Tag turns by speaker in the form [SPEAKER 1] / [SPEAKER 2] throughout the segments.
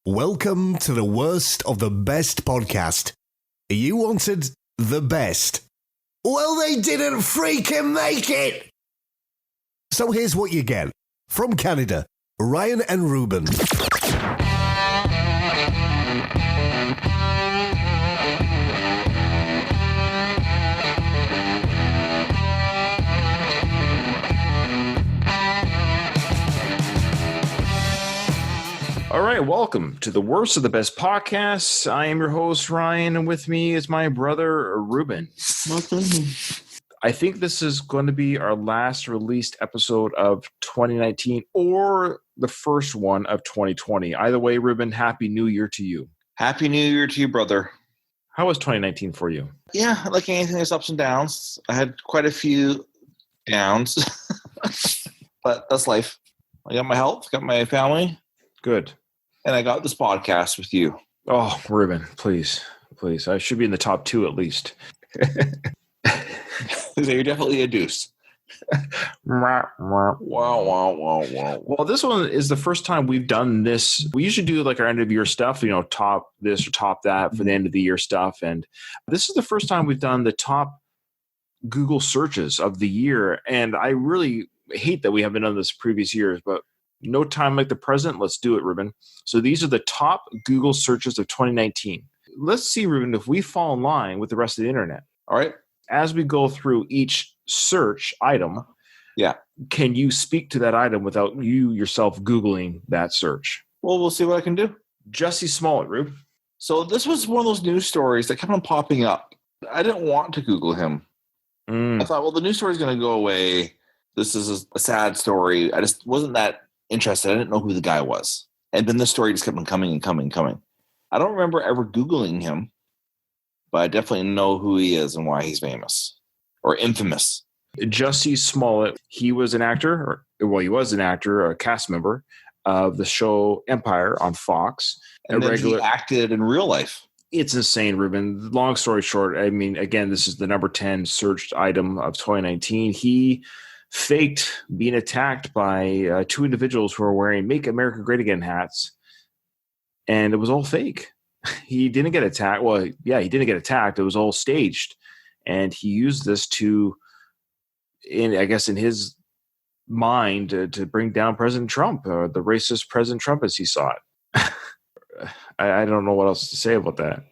[SPEAKER 1] Welcome to the worst of the best podcast. You wanted the best. Well, they didn't freaking make it! So here's what you get. From Canada, Ryan and Ruben.
[SPEAKER 2] All right, welcome to the worst of the best podcasts. I am your host, Ryan, and with me is my brother, Ruben. I think this is going to be our last released episode of 2019 or the first one of 2020. Either way, Ruben, Happy New Year to you.
[SPEAKER 3] Happy New Year to you, brother.
[SPEAKER 2] How was 2019 for you?
[SPEAKER 3] Yeah, like anything, there's ups and downs. I had quite a few downs, but that's life. I got my health, got my family. Good. And I got this podcast with you.
[SPEAKER 2] Oh, Ruben, please. I should be in the top 2 at least.
[SPEAKER 3] You're definitely a deuce. Wow.
[SPEAKER 2] Well, this one is the first time we've done this. We usually do like our end of year stuff, top this or top that for the end of the year stuff. And this is the first time we've done the top Google searches of the year. And I really hate that we haven't done this previous years, but no time like the present. Let's do it, Ruben. So these are the top Google searches of 2019. Let's see, Ruben, if we fall in line with the rest of the internet.
[SPEAKER 3] All right.
[SPEAKER 2] As we go through each search item, can you speak to that item without you yourself Googling that search?
[SPEAKER 3] Well, we'll see what I can do.
[SPEAKER 2] Jussie Smollett, Rube.
[SPEAKER 3] So this was one of those news stories that kept on popping up. I didn't want to Google him. I thought, well, the news story is going to go away. This is a sad story. I just wasn't that interested. I didn't know who the guy was. And then the story just kept on coming and coming and coming. I don't remember ever Googling him, but I definitely know who he is and why he's famous or infamous.
[SPEAKER 2] Jussie Smollett, he was an actor, a cast member of the show Empire on Fox.
[SPEAKER 3] And then he acted in real life.
[SPEAKER 2] It's insane, Ruben. Long story short, I mean, again, this is the number 10 searched item of 2019. He faked being attacked by 2 individuals who were wearing Make America Great Again hats. And it was all fake. He didn't get attacked. Well, yeah, he didn't get attacked. It was all staged. And he used this in his mind to bring down President Trump, or the racist President Trump as he saw it. I don't know what else to say about that.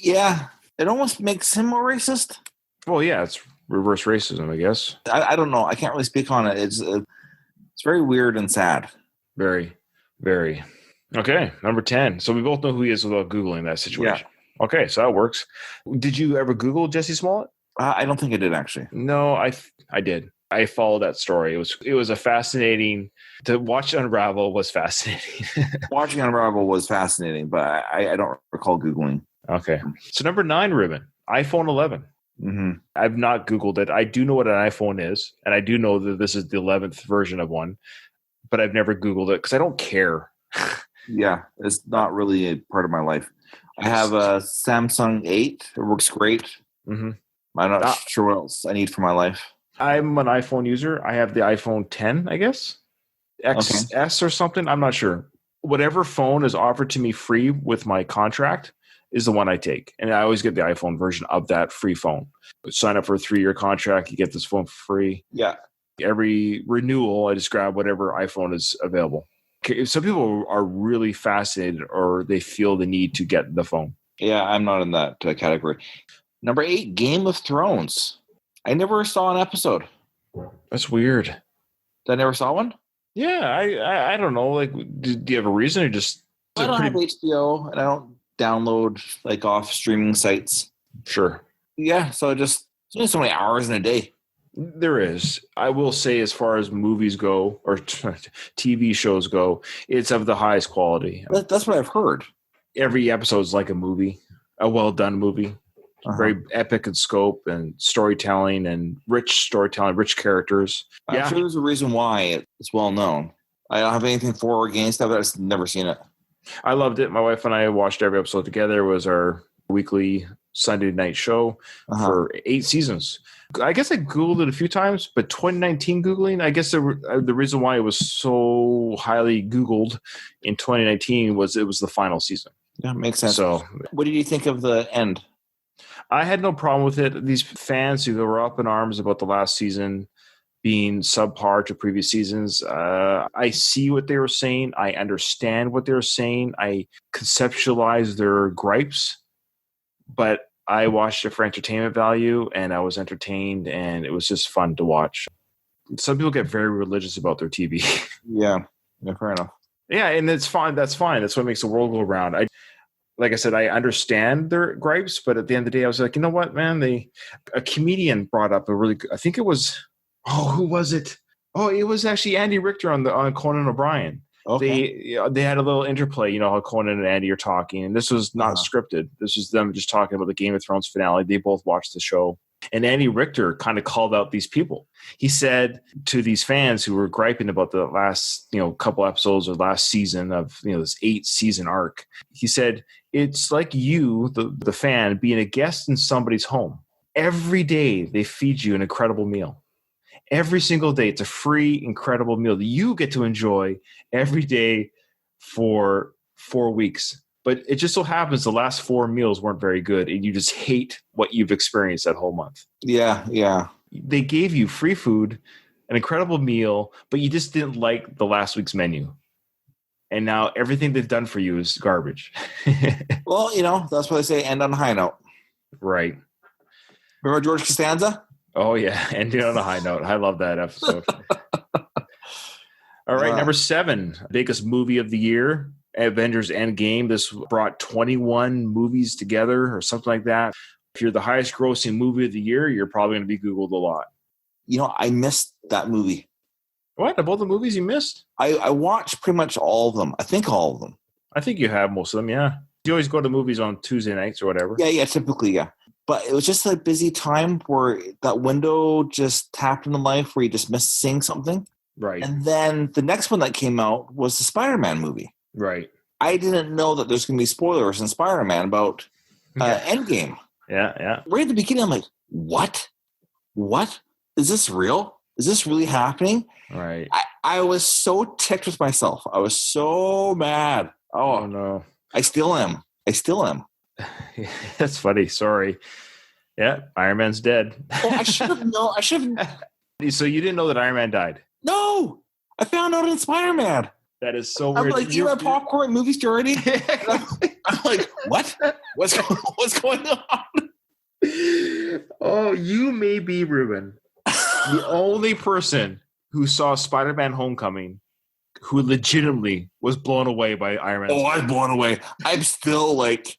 [SPEAKER 3] Yeah, it almost makes him more racist.
[SPEAKER 2] Well, yeah, it's reverse racism, I guess.
[SPEAKER 3] I don't know. I can't really speak on it. It's very weird and sad.
[SPEAKER 2] Very, very. Okay, number 10. So we both know who he is without Googling that situation. Yeah. Okay, so that works. Did you ever Google Jussie Smollett?
[SPEAKER 3] I don't think I did, actually.
[SPEAKER 2] No, I did. I followed that story. It was a fascinating to watch Unravel was fascinating.
[SPEAKER 3] Watching Unravel was fascinating, but I don't recall Googling.
[SPEAKER 2] Okay. So number 9, Ruben, iPhone 11.
[SPEAKER 3] Mm-hmm.
[SPEAKER 2] I've not Googled it. I do know what an iPhone is, and I do know that this is the 11th version of one, but I've never Googled it because I don't care.
[SPEAKER 3] Yeah, it's not really a part of my life. I have a Samsung 8. It works great.
[SPEAKER 2] Mm-hmm.
[SPEAKER 3] I'm not sure what else I need for my life.
[SPEAKER 2] I'm an iPhone user. I have the iPhone 10, I guess. XS or something. I'm not sure. Whatever phone is offered to me free with my contract is the one I take. And I always get the iPhone version of that free phone. Sign up for a 3-year contract. You get this phone for free.
[SPEAKER 3] Yeah.
[SPEAKER 2] Every renewal, I just grab whatever iPhone is available. Some people are really fascinated or they feel the need to get the phone.
[SPEAKER 3] Yeah, I'm not in that category. Number 8, Game of Thrones. I never saw an episode.
[SPEAKER 2] That's weird.
[SPEAKER 3] I never saw one?
[SPEAKER 2] Yeah, I don't know. Like, do you have a reason or just...
[SPEAKER 3] I don't have HBO and I don't download off streaming sites.
[SPEAKER 2] Sure.
[SPEAKER 3] Yeah, so there's only so many hours in a day.
[SPEAKER 2] There is. I will say, as far as movies go or TV shows go, it's of the highest quality.
[SPEAKER 3] That's what I've heard.
[SPEAKER 2] Every episode is like a movie, a well-done movie. Very epic in scope and storytelling and rich characters.
[SPEAKER 3] I'm sure there's a reason why it's well known. I don't have anything for or against that, but I've never seen it.
[SPEAKER 2] I loved it. My wife and I watched every episode together. It was our weekly Sunday night show for 8 seasons. I guess I Googled it a few times, but 2019 Googling, I guess the reason why it was so highly Googled in 2019 was it was the final season.
[SPEAKER 3] Yeah, makes sense.
[SPEAKER 2] So
[SPEAKER 3] what did you think of the end?
[SPEAKER 2] I had no problem with it. These fans who were up in arms about the last season being subpar to previous seasons, I see what they were saying. I understand what they were saying. I conceptualize their gripes, but I watched it for entertainment value, and I was entertained, and it was just fun to watch. Some people get very religious about their TV.
[SPEAKER 3] Yeah, fair enough.
[SPEAKER 2] Yeah, and it's fine. That's fine. That's what makes the world go round. Like I said, I understand their gripes, but at the end of the day, I was like, you know what, man? A comedian brought up a really good, I think it was, who was it? Oh, it was actually Andy Richter on Conan O'Brien. Okay. They had a little interplay, you know, how Conan and Andy are talking, and this was not scripted. This was them just talking about the Game of Thrones finale. They both watched the show, and Andy Richter kind of called out these people. He said to these fans who were griping about the last, couple episodes or last season of, this 8-season arc, he said, it's like you, the fan, being a guest in somebody's home. Every day they feed you an incredible meal. Every single day, it's a free, incredible meal that you get to enjoy every day for 4 weeks. But it just so happens the last 4 meals weren't very good, and you just hate what you've experienced that whole month.
[SPEAKER 3] Yeah.
[SPEAKER 2] They gave you free food, an incredible meal, but you just didn't like the last week's menu. And now everything they've done for you is garbage.
[SPEAKER 3] Well, that's why they say end on a high note.
[SPEAKER 2] Right.
[SPEAKER 3] Remember George Costanza?
[SPEAKER 2] Oh, yeah. Ending on a high note. I love that episode. All right. Number 7, biggest movie of the year, Avengers Endgame. This brought 21 movies together or something like that. If you're the highest grossing movie of the year, you're probably going to be Googled a lot.
[SPEAKER 3] I missed that movie.
[SPEAKER 2] What? Of all the movies you missed?
[SPEAKER 3] I watched pretty much all of them. I think all of them.
[SPEAKER 2] I think you have most of them, yeah. You always go to movies on Tuesday nights or whatever.
[SPEAKER 3] Yeah, typically, yeah. But it was just a busy time where that window just tapped into life where you just missed seeing something.
[SPEAKER 2] Right.
[SPEAKER 3] And then the next one that came out was the Spider-Man movie.
[SPEAKER 2] Right.
[SPEAKER 3] I didn't know that there's going to be spoilers in Spider-Man about Endgame.
[SPEAKER 2] Yeah.
[SPEAKER 3] Right at the beginning, I'm like, what? What? Is this real? Is this really happening?
[SPEAKER 2] Right.
[SPEAKER 3] I was so ticked with myself. I was so mad.
[SPEAKER 2] Oh no.
[SPEAKER 3] I still am.
[SPEAKER 2] That's funny. Sorry. Yeah, Iron Man's dead.
[SPEAKER 3] Oh, I should have known.
[SPEAKER 2] So you didn't know that Iron Man died?
[SPEAKER 3] No, I found out in Spider-Man.
[SPEAKER 2] That is so weird.
[SPEAKER 3] I'm like, you have popcorn movie already? I'm like, what? What's going on?
[SPEAKER 2] Oh, you may be, Ruben, the only person who saw Spider-Man Homecoming who legitimately was blown away by Iron Man.
[SPEAKER 3] Oh, I was blown away. I'm still like,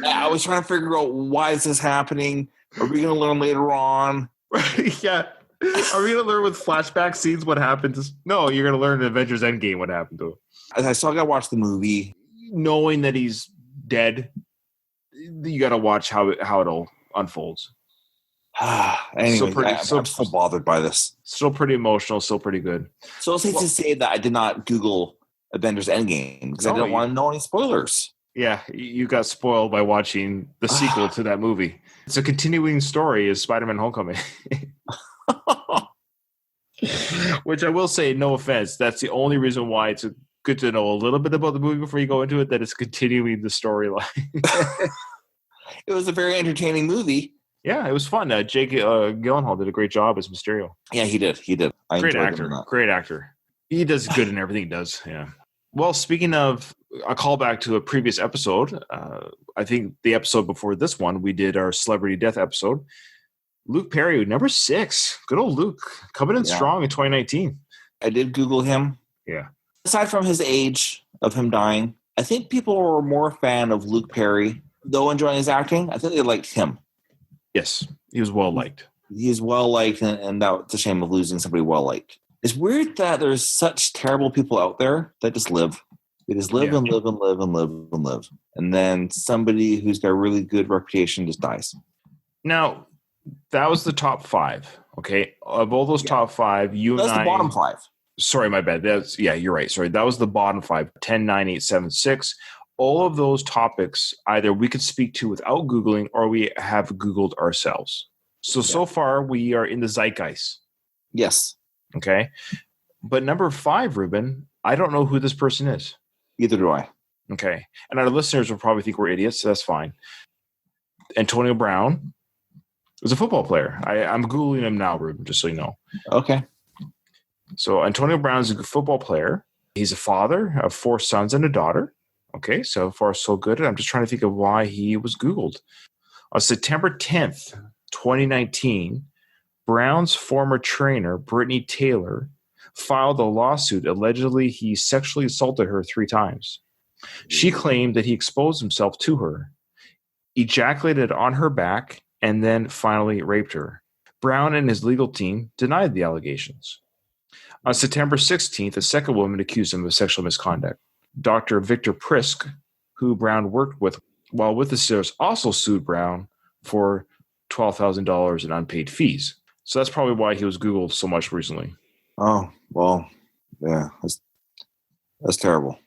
[SPEAKER 3] I was trying to figure out why is this happening? Are we going to learn later on?
[SPEAKER 2] Yeah. Are we going to learn with flashback scenes what happened? No, you're going to learn in Avengers Endgame what happened to him.
[SPEAKER 3] I still got to watch the movie.
[SPEAKER 2] Knowing that he's dead, you got to watch how it all unfolds.
[SPEAKER 3] Anyway, I'm so bothered by this.
[SPEAKER 2] Still pretty emotional, still pretty good.
[SPEAKER 3] So it's safe to say that I did not Google Avengers Endgame because I didn't want to know any spoilers.
[SPEAKER 2] Yeah, you got spoiled by watching the sequel to that movie. It's a continuing story is Spider-Man Homecoming. Which I will say, no offense, that's the only reason why it's good to know a little bit about the movie before you go into it, that it's continuing the storyline.
[SPEAKER 3] It was a very entertaining movie.
[SPEAKER 2] Yeah, it was fun. Jake Gyllenhaal did a great job as Mysterio.
[SPEAKER 3] Yeah, he did.
[SPEAKER 2] Great actor. He does good in everything he does. Yeah. Well, speaking of a callback to a previous episode, I think the episode before this one, we did our celebrity death episode. Luke Perry, number 6. Good old Luke, coming in strong in 2019.
[SPEAKER 3] I did Google him.
[SPEAKER 2] Yeah.
[SPEAKER 3] Aside from his age of him dying, I think people were more a fan of Luke Perry, though enjoying his acting. I think they liked him.
[SPEAKER 2] Yes, he was well liked.
[SPEAKER 3] He is well liked, and that's a shame of losing somebody well liked. It's weird that there's such terrible people out there that just live. They just live and live and live and live and live. And then somebody who's got a really good reputation just dies.
[SPEAKER 2] Now, that was the top 5, okay? Of all those top 5,
[SPEAKER 3] That's the bottom 5.
[SPEAKER 2] Sorry, my bad. You're right. Sorry, that was the bottom 5. 10, 9, 8, 7, 6. all of those topics, either we could speak to without Googling or we have Googled ourselves. So far we are in the zeitgeist.
[SPEAKER 3] Yes.
[SPEAKER 2] Okay. But number 5, Ruben, I don't know who this person is.
[SPEAKER 3] Either do I.
[SPEAKER 2] Okay. And our listeners will probably think we're idiots, so that's fine. Antonio Brown is a football player. I'm Googling him now, Ruben, just so you know.
[SPEAKER 3] Okay.
[SPEAKER 2] So Antonio Brown is a football player. He's a father of 4 sons and a daughter. Okay, so far so good. I'm just trying to think of why he was Googled. On September 10th, 2019, Brown's former trainer, Brittany Taylor, filed a lawsuit allegedly he sexually assaulted her 3 times. She claimed that he exposed himself to her, ejaculated on her back, and then finally raped her. Brown and his legal team denied the allegations. On September 16th, a second woman accused him of sexual misconduct. Dr. Victor Prisk, who Brown worked with while with the sisters, also sued Brown for $12,000 in unpaid fees. So that's probably why he was Googled so much recently.
[SPEAKER 3] Oh, well, yeah, that's terrible.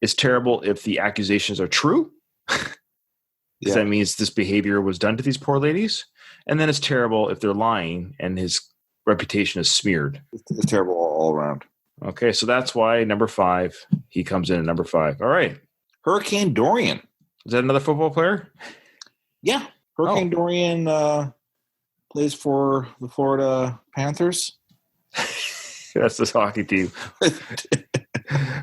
[SPEAKER 2] It's terrible if the accusations are true, because that means this behavior was done to these poor ladies. And then it's terrible if they're lying and his reputation is smeared.
[SPEAKER 3] It's terrible all around.
[SPEAKER 2] Okay, so that's why number 5, he comes in at number 5. All right.
[SPEAKER 3] Hurricane Dorian.
[SPEAKER 2] Is that another football player?
[SPEAKER 3] Yeah. Hurricane Dorian plays for the Florida Panthers.
[SPEAKER 2] That's this hockey team.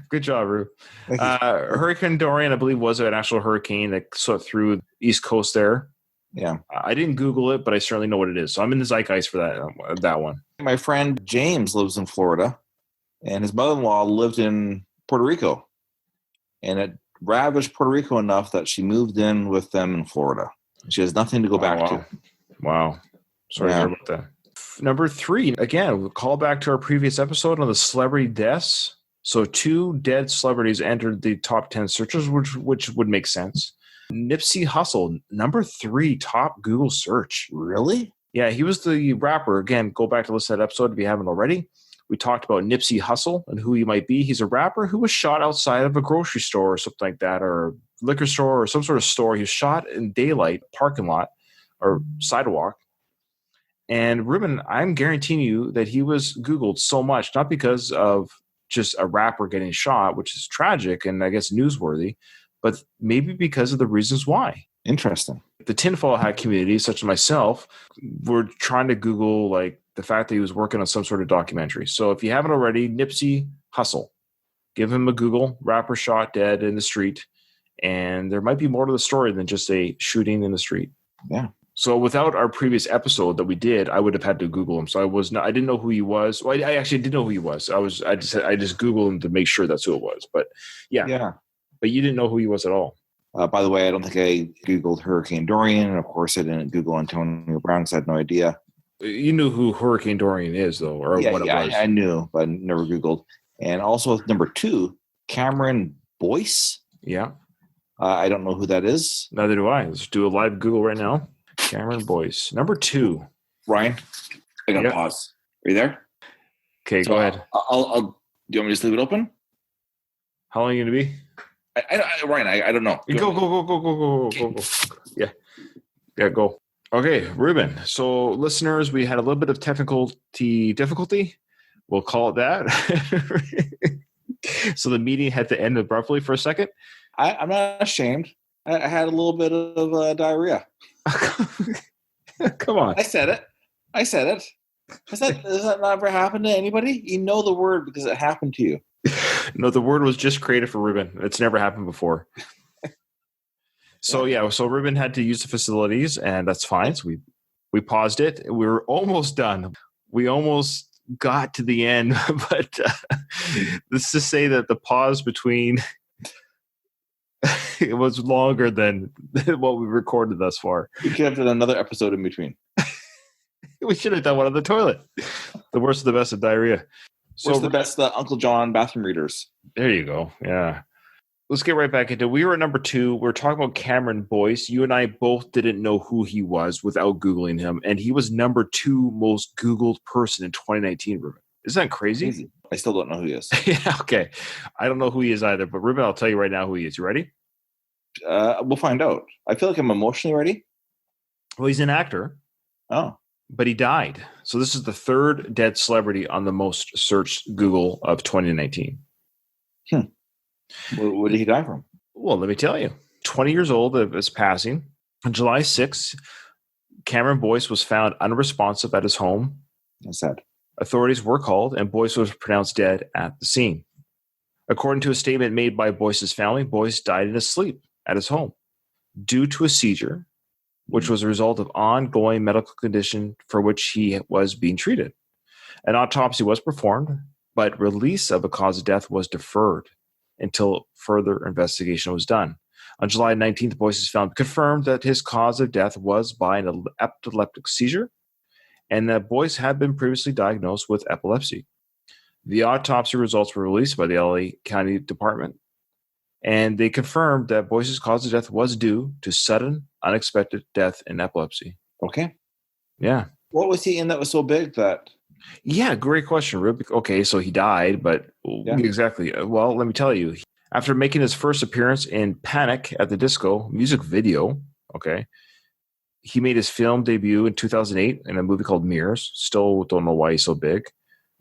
[SPEAKER 2] Good job, Rue. Hurricane Dorian, I believe, was an actual hurricane that swept through the East Coast there.
[SPEAKER 3] Yeah.
[SPEAKER 2] I didn't Google it, but I certainly know what it is. So I'm in the zeitgeist for that one.
[SPEAKER 3] My friend James lives in Florida, and his mother-in-law lived in Puerto Rico. And it ravaged Puerto Rico enough that she moved in with them in Florida. She has nothing to go back to.
[SPEAKER 2] Wow. Sorry to hear about that. Number 3, again, we'll call back to our previous episode on the celebrity deaths. So 2 dead celebrities entered the top 10 searches, which would make sense. Nipsey Hussle, number 3 top Google search.
[SPEAKER 3] Really?
[SPEAKER 2] Yeah, he was the rapper. Again, go back to listen to that episode if you haven't already. We talked about Nipsey Hussle and who he might be. He's a rapper who was shot outside of a grocery store or something like that, or a liquor store or some sort of store. He was shot in daylight, parking lot, or sidewalk. And Ruben, I'm guaranteeing you that he was Googled so much, not because of just a rapper getting shot, which is tragic and I guess newsworthy, but maybe because of the reasons why.
[SPEAKER 3] Interesting.
[SPEAKER 2] The tinfoil hat community, such as myself, were trying to Google like the fact that he was working on some sort of documentary. So if you haven't already, Nipsey Hussle, give him a Google, rapper shot dead in the street. And there might be more to the story than just a shooting in the street.
[SPEAKER 3] Yeah.
[SPEAKER 2] So without our previous episode that we did, I would have had to Google him. So I didn't know who he was. Well, I actually did know who he was. I just Googled him to make sure that's who it was. But yeah. But you didn't know who he was at all.
[SPEAKER 3] By the way, I don't think I Googled Hurricane Dorian. And of course, I didn't Google Antonio Brown because I had no idea.
[SPEAKER 2] You knew who Hurricane Dorian is, though, or what it was.
[SPEAKER 3] I knew, but I never Googled. And also number 2, Cameron Boyce.
[SPEAKER 2] Yeah.
[SPEAKER 3] I don't know who that is.
[SPEAKER 2] Neither do I. Let's do a live Google right now. Cameron Boyce. Number 2.
[SPEAKER 3] Ryan, I got to pause. Are you there?
[SPEAKER 2] Okay, go ahead.
[SPEAKER 3] I'll. Do you want me to just leave it open?
[SPEAKER 2] How long are you going to be?
[SPEAKER 3] Ryan, I don't know.
[SPEAKER 2] Go. Yeah, go. Okay, Ruben. So, listeners, we had a little bit of difficulty. We'll call it that. So the meeting had to end abruptly for a second.
[SPEAKER 3] I'm not ashamed. I had a little bit of diarrhea.
[SPEAKER 2] Come on.
[SPEAKER 3] I said it. Has that never happened to anybody? You know the word because it happened to you.
[SPEAKER 2] No, the word was just created for Ruben. It's never happened before. So Ruben had to use the facilities, and that's fine. So we paused it. We were almost done. We almost got to the end, but let's just say that the pause between it was longer than what we recorded thus far.
[SPEAKER 3] We could have done another episode in between.
[SPEAKER 2] We should have done one on the toilet. The worst of the best of diarrhea.
[SPEAKER 3] What's the best Uncle John bathroom readers?
[SPEAKER 2] There you go. Yeah. Let's get right back into it. We were at number 2. We're talking about Cameron Boyce. You and I both didn't know who he was without Googling him. And he was number 2 most Googled person in 2019, Ruben. Isn't that crazy?
[SPEAKER 3] I still don't know who he is.
[SPEAKER 2] Yeah, okay. I don't know who he is either. But Ruben, I'll tell you right now who he is. You ready?
[SPEAKER 3] We'll find out. I feel like I'm emotionally ready.
[SPEAKER 2] Well, he's an actor.
[SPEAKER 3] Oh.
[SPEAKER 2] But he died. So this is the third dead celebrity on the most searched Google of 2019.
[SPEAKER 3] What did he die from?
[SPEAKER 2] Well, let me tell you. 20 years old of his passing. On July 6th, Cameron Boyce was found unresponsive at his home.
[SPEAKER 3] That's sad.
[SPEAKER 2] Authorities were called, and Boyce was pronounced dead at the scene. According to a statement made by Boyce's family, Boyce died in his sleep at his home due to a seizure, which was a result of ongoing medical condition for which he was being treated. An autopsy was performed, but release of a cause of death was deferred until further investigation was done. On July 19th, Boyce is found confirmed that his cause of death was by an epileptic seizure, and that Boyce had been previously diagnosed with epilepsy. The autopsy results were released by the LA County Department, and they confirmed that Boyce's cause of death was due to sudden, unexpected death in epilepsy.
[SPEAKER 3] Okay.
[SPEAKER 2] Yeah.
[SPEAKER 3] What was he in that was so big that?
[SPEAKER 2] Yeah, great question, Rube. Okay, so he died, but exactly. Well, let me tell you. After making his first appearance in Panic at the Disco music video, okay, he made his film debut in 2008 in a movie called Mirrors. Still don't know why he's so big.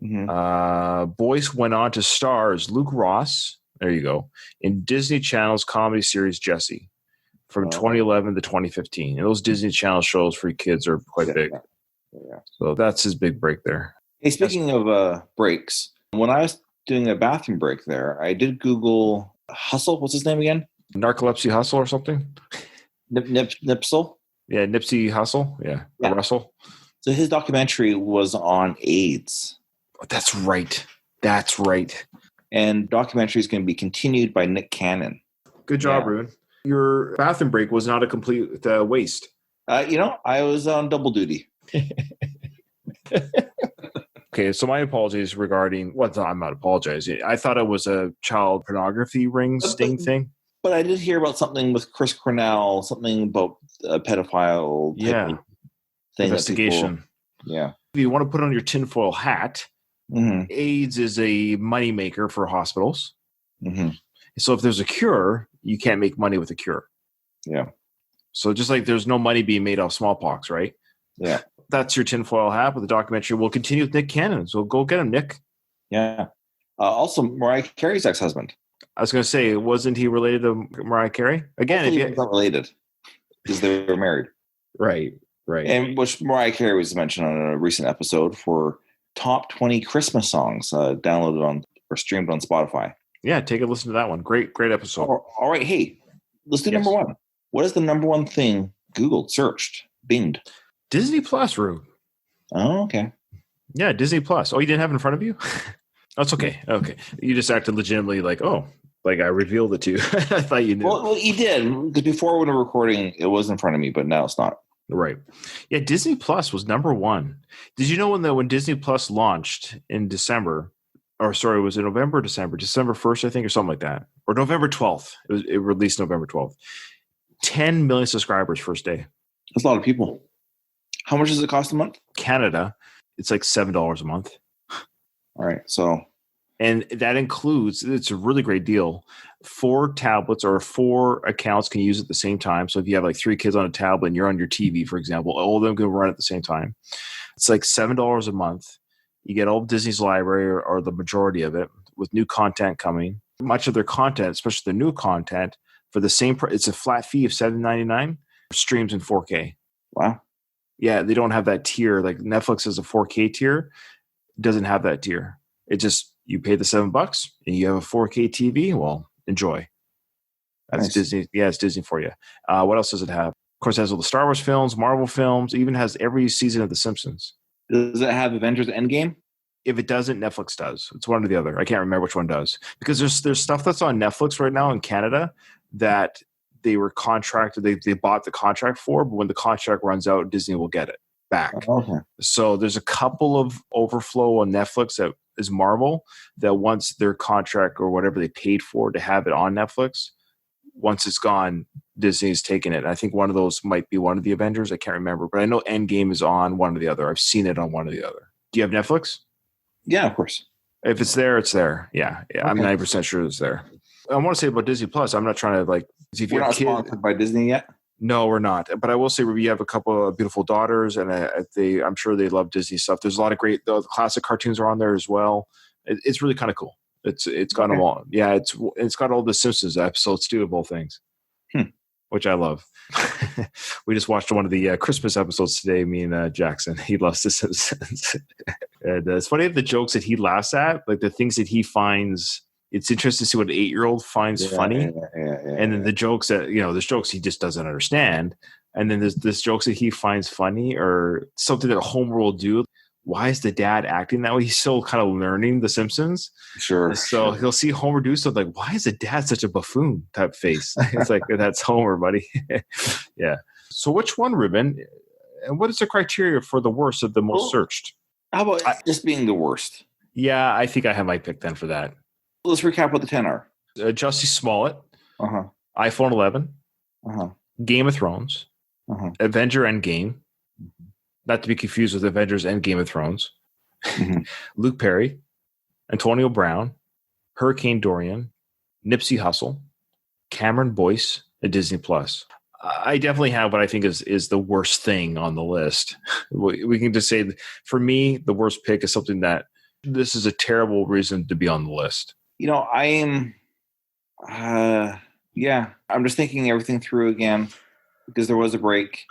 [SPEAKER 2] Mm-hmm. Boyce went on to star as Luke Ross, there you go, in Disney Channel's comedy series Jessie from 2011 to 2015. And those Disney Channel shows for kids are quite big. Yeah. So that's his big break there.
[SPEAKER 3] Hey, speaking of breaks, when I was doing a bathroom break there, I did Google Hustle. What's his name again?
[SPEAKER 2] Narcolepsy Hustle or something?
[SPEAKER 3] Nipsel?
[SPEAKER 2] Yeah, Nipsey Hussle. Yeah. Russell.
[SPEAKER 3] So his documentary was on AIDS.
[SPEAKER 2] That's right. That's right.
[SPEAKER 3] And documentary is going to be continued by Nick Cannon. Good
[SPEAKER 2] job, Ruben. Your bathroom break was not a complete waste.
[SPEAKER 3] I was on double duty.
[SPEAKER 2] Okay, so my apologies regarding I'm not apologizing. I thought it was a child pornography ring sting thing.
[SPEAKER 3] But I did hear about something with Chris Cornell, something about a pedophile type thing.
[SPEAKER 2] Investigation.
[SPEAKER 3] If
[SPEAKER 2] you want to put on your tinfoil hat, AIDS is a moneymaker for hospitals. Mm-hmm. So if there's a cure, you can't make money with a cure.
[SPEAKER 3] Yeah.
[SPEAKER 2] So just like there's no money being made off smallpox, right?
[SPEAKER 3] Yeah.
[SPEAKER 2] That's your tinfoil hat, but the documentary will continue with Nick Cannon. So go get him, Nick.
[SPEAKER 3] Yeah. Also, Mariah Carey's ex-husband.
[SPEAKER 2] I was going to say, wasn't he related to Mariah Carey? Again,
[SPEAKER 3] he's not related because they were married.
[SPEAKER 2] Right.
[SPEAKER 3] And which Mariah Carey was mentioned on a recent episode for top 20 Christmas songs downloaded on or streamed on Spotify.
[SPEAKER 2] Yeah, take a listen to that one. Great episode.
[SPEAKER 3] All right. Hey, let's do number one. What is the number one thing Googled, searched, binged?
[SPEAKER 2] Disney Plus, Rube.
[SPEAKER 3] Oh, okay.
[SPEAKER 2] Yeah, Disney Plus. Oh, you didn't have it in front of you? That's okay. Okay. You just acted legitimately like I revealed it to you. I thought you knew.
[SPEAKER 3] Well, you did. Because before when we were recording, it was in front of me, but now it's not.
[SPEAKER 2] Right. Yeah, Disney Plus was number one. Did you know when Disney Plus launched in December, was it November or December? December 1st, I think, or something like that. Or November 12th. It released November 12th. 10 million subscribers first day.
[SPEAKER 3] That's a lot of people. How much does it cost a month?
[SPEAKER 2] Canada, it's like $7 a month.
[SPEAKER 3] All right. So.
[SPEAKER 2] And that includes, it's a really great deal. 4 tablets or 4 accounts can use it at the same time. So if you have like 3 kids on a tablet and you're on your TV, for example, all of them can run at the same time. It's like $7 a month. You get all of Disney's library or the majority of it with new content coming. Much of their content, especially the new content, for the same price, it's a flat fee of $7.99, streams in 4K.
[SPEAKER 3] Wow.
[SPEAKER 2] Yeah, they don't have that tier. Like Netflix has a 4K tier. It doesn't have that tier. It just, you pay the $7 and you have a 4K TV. Well, enjoy. That's nice. Disney. Yeah, it's Disney for you. What else does it have? Of course, it has all the Star Wars films, Marvel films. It even has every season of The Simpsons.
[SPEAKER 3] Does it have Avengers Endgame?
[SPEAKER 2] If it doesn't, Netflix does. It's one or the other. I can't remember which one does. Because there's stuff that's on Netflix right now in Canada that they were contracted. They bought the contract for, but when the contract runs out, Disney will get it back.
[SPEAKER 3] Okay.
[SPEAKER 2] So there's a couple of overflow on Netflix that is Marvel that once their contract or whatever they paid for to have it on Netflix, once it's gone, Disney's taken it. I think one of those might be one of the Avengers. I can't remember, but I know Endgame is on one or the other. I've seen it on one or the other. Do you have Netflix?
[SPEAKER 3] Yeah, of course.
[SPEAKER 2] If it's there, it's there. Yeah. Okay. I'm 90% sure it's there. I want to say about Disney Plus. I'm not trying to like. If
[SPEAKER 3] We're not sponsored by Disney yet.
[SPEAKER 2] No, we're not. But I will say we have a couple of beautiful daughters, and I'm sure they love Disney stuff. There's a lot of great the classic cartoons are on there as well. It's really kind of cool. It's got them all. Yeah, it's got all the Simpsons episodes too of all things, which I love. We just watched one of the Christmas episodes today. Me and Jackson. He loves the Simpsons, and it's funny the jokes that he laughs at, like the things that he finds. It's interesting to see what an 8-year-old finds funny, and then the jokes that there's jokes he just doesn't understand, and then there's jokes that he finds funny or something that Homer will do. Why is the dad acting that way? He's still kind of learning The Simpsons.
[SPEAKER 3] Sure.
[SPEAKER 2] So he'll see Homer do something like, why is the dad such a buffoon type face? It's like, that's Homer, buddy. Yeah. So which one, Ruben? And what is the criteria for the worst of the most searched?
[SPEAKER 3] How about just being the worst?
[SPEAKER 2] Yeah, I think I have my pick then for that.
[SPEAKER 3] Let's recap what the 10 are.
[SPEAKER 2] Jussie Smollett.
[SPEAKER 3] Uh-huh.
[SPEAKER 2] iPhone 11.
[SPEAKER 3] Uh-huh.
[SPEAKER 2] Game of Thrones.
[SPEAKER 3] Uh-huh.
[SPEAKER 2] Avenger Endgame. Not to be confused with Avengers and Game of Thrones.
[SPEAKER 3] Mm-hmm.
[SPEAKER 2] Luke Perry, Antonio Brown, Hurricane Dorian, Nipsey Hussle, Cameron Boyce, and Disney Plus. I definitely have what I think is the worst thing on the list. We can just say, for me, the worst pick is something that this is a terrible reason to be on the list.
[SPEAKER 3] I am, I'm just thinking everything through again because there was a break.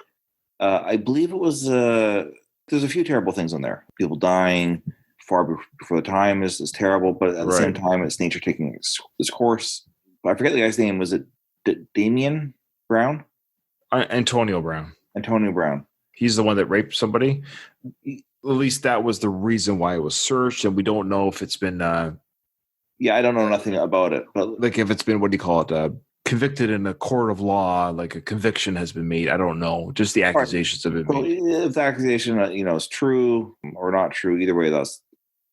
[SPEAKER 3] I believe it was, there's a few terrible things on there. People dying far before the time is terrible, but at the same time, it's nature taking its course. I forget the guy's name. Was it Damian Brown?
[SPEAKER 2] Antonio Brown.
[SPEAKER 3] Antonio Brown.
[SPEAKER 2] He's the one that raped somebody. At least that was the reason why it was searched, and we don't know if it's been. I
[SPEAKER 3] don't know nothing about it, but
[SPEAKER 2] like if it's been, what do you call it? Convicted in a court of law, like a conviction has been made. I don't know. Just the accusations have been made.
[SPEAKER 3] If the accusation, is true or not true, either way, that's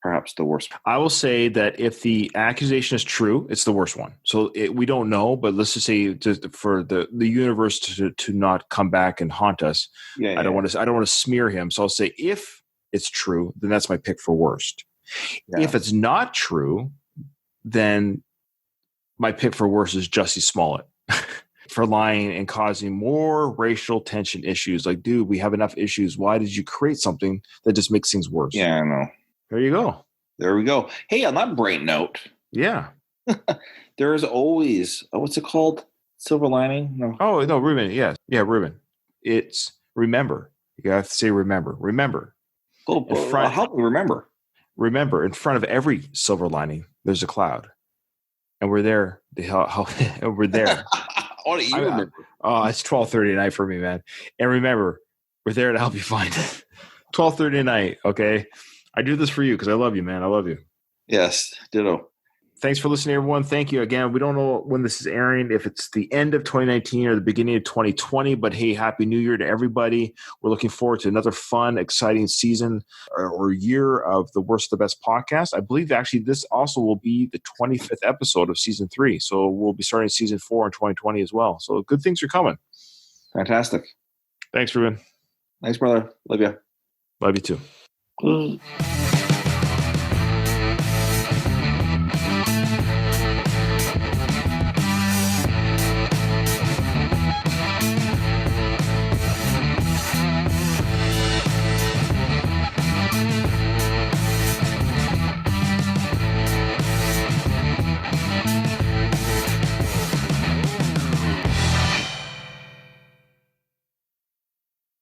[SPEAKER 3] perhaps the worst.
[SPEAKER 2] I will say that if the accusation is true, it's the worst one. So we don't know, but let's just say for the universe to not come back and haunt us. I don't want to smear him. So I'll say if it's true, then that's my pick for worst. Yeah. If it's not true, then my pick for worst is Jussie Smollett for lying and causing more racial tension issues. Like, dude, we have enough issues. Why did you create something that just makes things worse?
[SPEAKER 3] Yeah, I know.
[SPEAKER 2] There you go.
[SPEAKER 3] There we go. Hey, on that bright note.
[SPEAKER 2] Yeah.
[SPEAKER 3] There is always, what's it called? Silver lining? No.
[SPEAKER 2] Oh, no, Ruben. Yes. Yeah, Ruben. It's remember. You have to say remember. Remember.
[SPEAKER 3] Oh, help me remember.
[SPEAKER 2] Remember, in front of every silver lining, there's a cloud. And we're there. We're there.
[SPEAKER 3] What do you remember?
[SPEAKER 2] Oh, it's 12:30 at night for me, man. And remember, we're there to help you find it. 12:30 at night, okay? I do this for you because I love you, man. I love you.
[SPEAKER 3] Yes, ditto.
[SPEAKER 2] Thanks for listening, everyone. Thank you again. We don't know when this is airing, if it's the end of 2019 or the beginning of 2020, but hey, Happy New Year to everybody. We're looking forward to another fun, exciting season or year of the Worst of the Best podcast. I believe actually this also will be the 25th episode of season 3. So we'll be starting season 4 in 2020 as well. So good things are coming.
[SPEAKER 3] Fantastic.
[SPEAKER 2] Thanks, Ruben.
[SPEAKER 3] Thanks, brother. Love you.
[SPEAKER 2] Love you too.